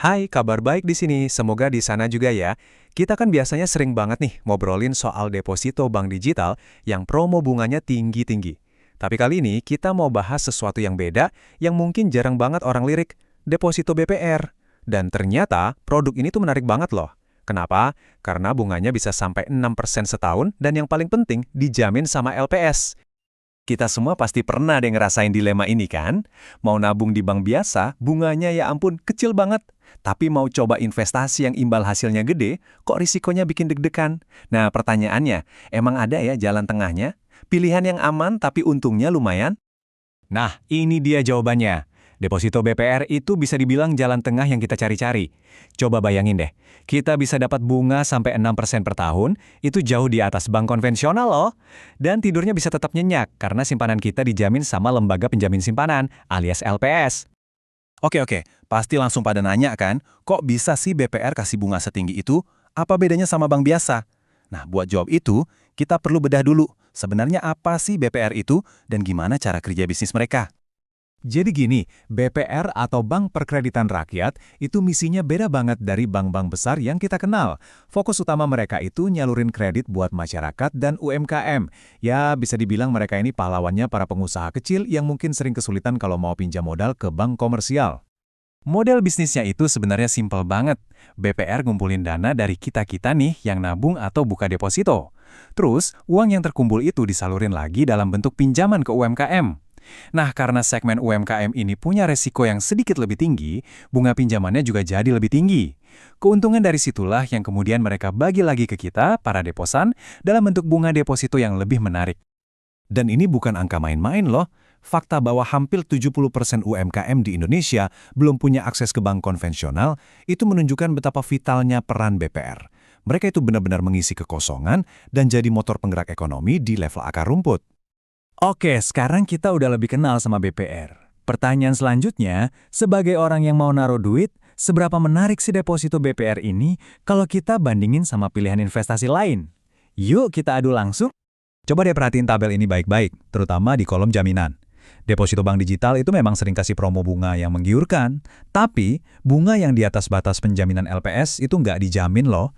Hai, kabar baik di sini. Semoga di sana juga ya. Kita kan biasanya sering banget nih ngobrolin soal deposito bank digital yang promo bunganya tinggi-tinggi. Tapi kali ini kita mau bahas sesuatu yang beda yang mungkin jarang banget orang lirik, deposito BPR. Dan ternyata produk ini tuh menarik banget loh. Kenapa? Karena bunganya bisa sampai 6% setahun dan yang paling penting dijamin sama LPS. Kita semua pasti pernah deh ngerasain dilema ini kan? Mau nabung di bank biasa, bunganya ya ampun kecil banget. Tapi mau coba investasi yang imbal hasilnya gede, kok risikonya bikin deg-degan? Nah pertanyaannya, emang ada ya jalan tengahnya? Pilihan yang aman tapi untungnya lumayan? Nah, ini dia jawabannya. Deposito BPR itu bisa dibilang jalan tengah yang kita cari-cari. Coba bayangin deh, kita bisa dapat bunga sampai 6% per tahun, itu jauh di atas bank konvensional loh. Dan tidurnya bisa tetap nyenyak karena simpanan kita dijamin sama lembaga penjamin simpanan, alias LPS. Oke, pasti langsung pada nanya kan, kok bisa sih BPR kasih bunga setinggi itu? Apa bedanya sama bank biasa? Nah, buat jawab itu, kita perlu bedah dulu. Sebenarnya apa sih BPR itu dan gimana cara kerja bisnis mereka? Jadi gini, BPR atau Bank Perkreditan Rakyat itu misinya beda banget dari bank-bank besar yang kita kenal. Fokus utama mereka itu nyalurin kredit buat masyarakat dan UMKM. Ya, bisa dibilang mereka ini pahlawannya para pengusaha kecil yang mungkin sering kesulitan kalau mau pinjam modal ke bank komersial. Model bisnisnya itu sebenarnya simpel banget. BPR ngumpulin dana dari kita-kita nih yang nabung atau buka deposito. Terus, uang yang terkumpul itu disalurin lagi dalam bentuk pinjaman ke UMKM. Nah, karena segmen UMKM ini punya resiko yang sedikit lebih tinggi, bunga pinjamannya juga jadi lebih tinggi. Keuntungan dari situlah yang kemudian mereka bagi lagi ke kita, para deposan, dalam bentuk bunga deposito yang lebih menarik. Dan ini bukan angka main-main loh. Fakta bahwa hampir 70% UMKM di Indonesia belum punya akses ke bank konvensional, itu menunjukkan betapa vitalnya peran BPR. Mereka itu benar-benar mengisi kekosongan dan jadi motor penggerak ekonomi di level akar rumput. Oke, sekarang kita udah lebih kenal sama BPR. Pertanyaan selanjutnya, sebagai orang yang mau naruh duit, seberapa menarik sih deposito BPR ini kalau kita bandingin sama pilihan investasi lain? Yuk kita adu langsung. Coba deh perhatiin tabel ini baik-baik, terutama di kolom jaminan. Deposito bank digital itu memang sering kasih promo bunga yang menggiurkan, tapi bunga yang di atas batas penjaminan LPS itu nggak dijamin loh.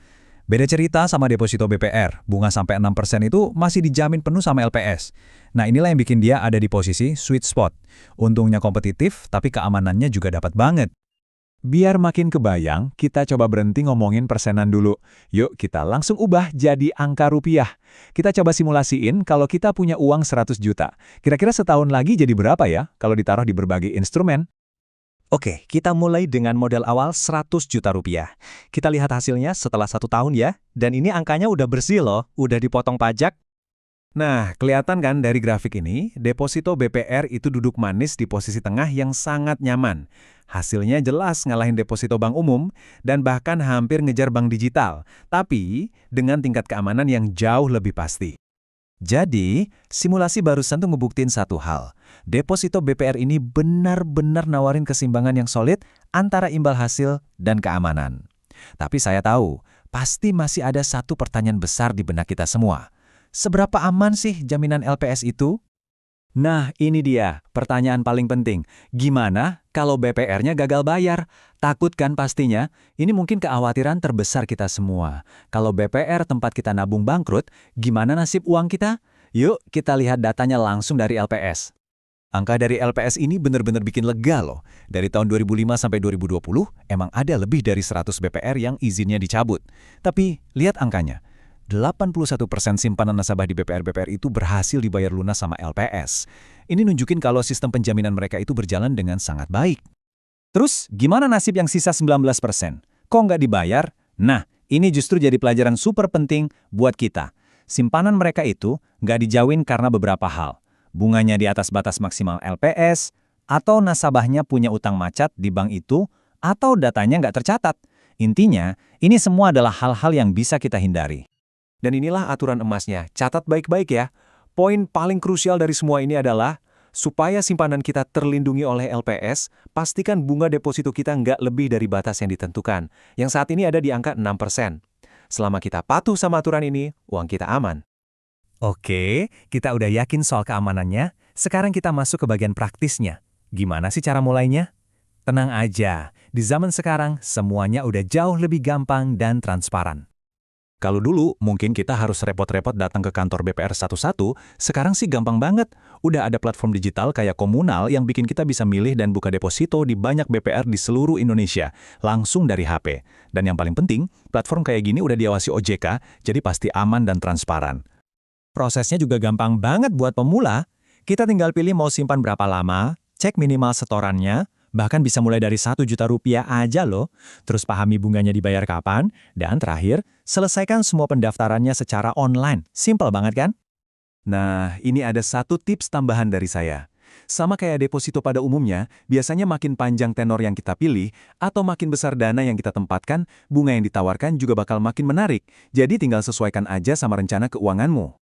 Beda cerita sama deposito BPR, bunga sampai 6% itu masih dijamin penuh sama LPS. Nah inilah yang bikin dia ada di posisi sweet spot. Untungnya kompetitif, tapi keamanannya juga dapat banget. Biar makin kebayang, kita coba berhenti ngomongin persenan dulu. Yuk kita langsung ubah jadi angka rupiah. Kita coba simulasiin kalau kita punya uang 100 juta. Kira-kira setahun lagi jadi berapa ya kalau ditaruh di berbagai instrumen? Oke, kita mulai dengan modal awal 100 juta rupiah. Kita lihat hasilnya setelah 1 tahun ya. Dan ini angkanya udah bersih loh, udah dipotong pajak. Nah, kelihatan kan dari grafik ini, deposito BPR itu duduk manis di posisi tengah yang sangat nyaman. Hasilnya jelas ngalahin deposito bank umum dan bahkan hampir ngejar bank digital, tapi dengan tingkat keamanan yang jauh lebih pasti. Jadi, simulasi barusan tuh ngebuktiin satu hal. Deposito BPR ini benar-benar nawarin keseimbangan yang solid antara imbal hasil dan keamanan. Tapi saya tahu, pasti masih ada satu pertanyaan besar di benak kita semua. Seberapa aman sih jaminan LPS itu? Nah, ini dia pertanyaan paling penting. Gimana kalau BPR-nya gagal bayar? Takut kan pastinya? Ini mungkin kekhawatiran terbesar kita semua. Kalau BPR tempat kita nabung bangkrut, gimana nasib uang kita? Yuk, kita lihat datanya langsung dari LPS. Angka dari LPS ini benar-benar bikin lega loh. Dari tahun 2005 sampai 2020, emang ada lebih dari 100 BPR yang izinnya dicabut. Tapi, lihat angkanya. 81% simpanan nasabah di BPR-BPR itu berhasil dibayar lunas sama LPS. Ini nunjukin kalau sistem penjaminan mereka itu berjalan dengan sangat baik. Terus, gimana nasib yang sisa 19%? Kok nggak dibayar? Nah, ini justru jadi pelajaran super penting buat kita. Simpanan mereka itu nggak dijauhin karena beberapa hal. Bunganya di atas batas maksimal LPS, atau nasabahnya punya utang macet di bank itu, atau datanya nggak tercatat. Intinya, ini semua adalah hal-hal yang bisa kita hindari. Dan inilah aturan emasnya, catat baik-baik ya. Poin paling krusial dari semua ini adalah, supaya simpanan kita terlindungi oleh LPS, pastikan bunga deposito kita nggak lebih dari batas yang ditentukan, yang saat ini ada di angka 6%. Selama kita patuh sama aturan ini, uang kita aman. Oke, kita udah yakin soal keamanannya. Sekarang kita masuk ke bagian praktisnya. Gimana sih cara mulainya? Tenang aja, di zaman sekarang semuanya udah jauh lebih gampang dan transparan. Kalau dulu mungkin kita harus repot-repot datang ke kantor BPR satu-satu, sekarang sih gampang banget. Udah ada platform digital kayak Komunal yang bikin kita bisa milih dan buka deposito di banyak BPR di seluruh Indonesia, langsung dari HP. Dan yang paling penting, platform kayak gini udah diawasi OJK, jadi pasti aman dan transparan. Prosesnya juga gampang banget buat pemula. Kita tinggal pilih mau simpan berapa lama, cek minimal setorannya, bahkan bisa mulai dari 1 juta rupiah aja loh. Terus pahami bunganya dibayar kapan, dan terakhir, selesaikan semua pendaftarannya secara online. Simple banget kan? Nah, ini ada satu tips tambahan dari saya. Sama kayak deposito pada umumnya, biasanya makin panjang tenor yang kita pilih, atau makin besar dana yang kita tempatkan, bunga yang ditawarkan juga bakal makin menarik. Jadi tinggal sesuaikan aja sama rencana keuanganmu.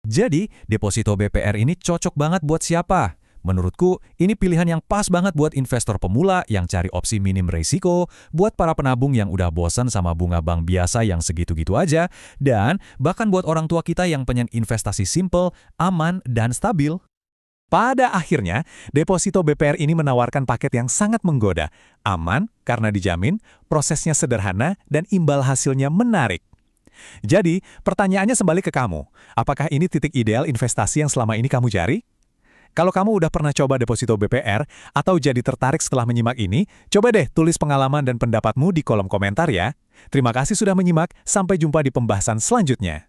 Jadi, deposito BPR ini cocok banget buat siapa? Menurutku, ini pilihan yang pas banget buat investor pemula yang cari opsi minim risiko, buat para penabung yang udah bosan sama bunga bank biasa yang segitu-gitu aja, dan bahkan buat orang tua kita yang pengen investasi simple, aman, dan stabil. Pada akhirnya, deposito BPR ini menawarkan paket yang sangat menggoda, aman karena dijamin, prosesnya sederhana, dan imbal hasilnya menarik. Jadi, pertanyaannya kembali ke kamu, apakah ini titik ideal investasi yang selama ini kamu cari? Kalau kamu udah pernah coba deposito BPR atau jadi tertarik setelah menyimak ini, coba deh tulis pengalaman dan pendapatmu di kolom komentar ya. Terima kasih sudah menyimak, sampai jumpa di pembahasan selanjutnya.